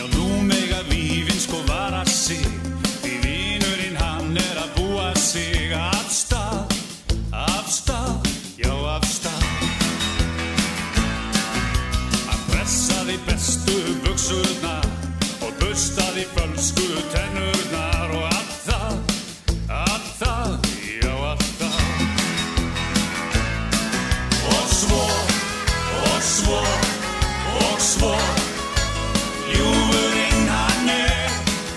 Já, nú mega vífinn sko vara sig, því vinurinn hann að búa sig af stað, já af stað. Hann pressaði bestu buxurnar og burstaði fölsku tennurnar og allt það, já allt það. Og svo ljúfurinn hann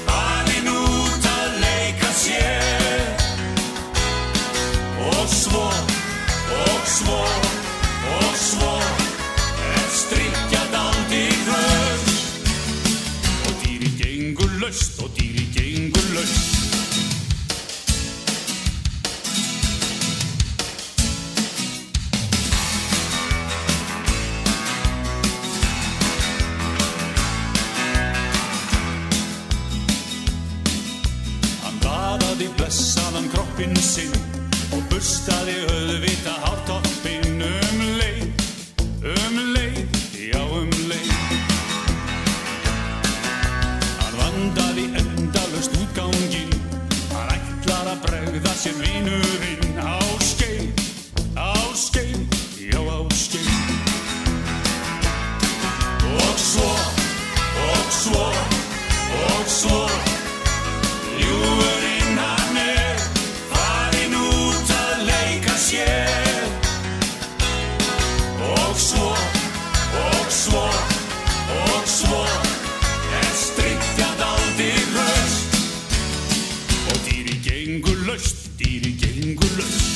farinn út að leika sér. Og svo strikkjað aldrei höst. Og dýrið gengur laust, og dýrið gengur laust. Blessaðan kroppinn sinn og burstaði auðvita hártoppinn leið, já leið. Hann vandaði endalaust útganginn, hann ætlar að bregða sér vinurinn á skeið, já á skeið. Og svo ljúfurinn hann farinn út að leika sér. Og svo strikkjað aldrei höst. Og dýrið gengur laust, dýrið gengur laust.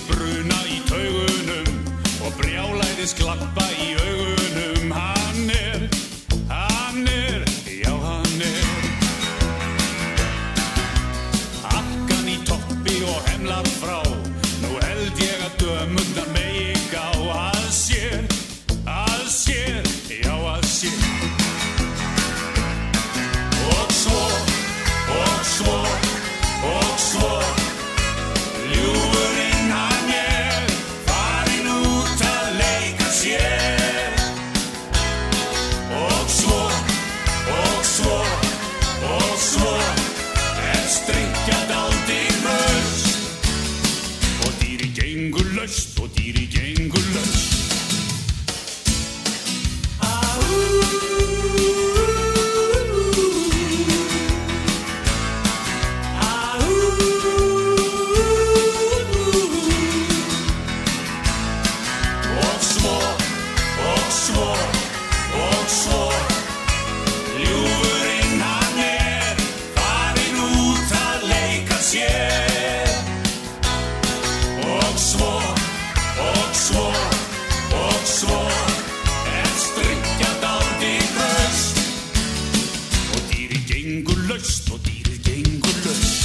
Bruna í taugunum og brjálæðis glappa í augunum. Hann já hann Hakkan í toppi og hemlar frá, nú held ég að dömurnar megi gá að sér, já að sér. Og svo ljúfurinn hann farinn út að leika sér. Og svo strikkjað aldrei höst. Og dýrið gengur laust, og dýrið gengur laust. Og svo ljúfurinn hann farinn út að leika sér. Og svo strikkjað aldrei höst. Og dýrið gengur laust, og dýrið gengur laust.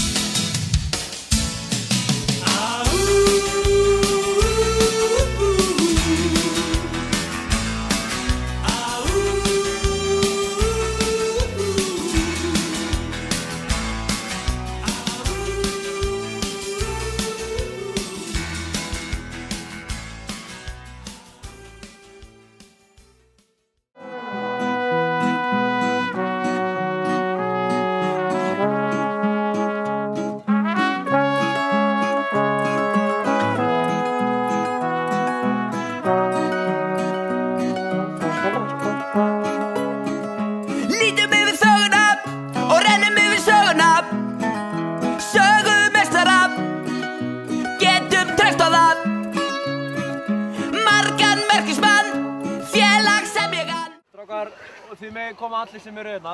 Þið megið koma allir sem eru hérna.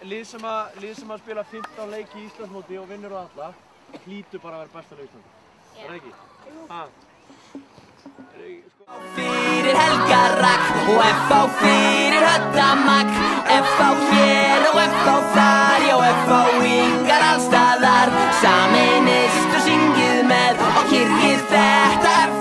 Lið sem að spila 15 leiki í Íslandsmóti og vinnur á alla hlýtur bara að vera besta leikstandi. Er það ekki? Fyrir helga skarak og F.A. fyrir höttamagn F.A. hér og F.A. þar, já F.A.ingar allstaðar sameinist og syngið með og kyrkið þetta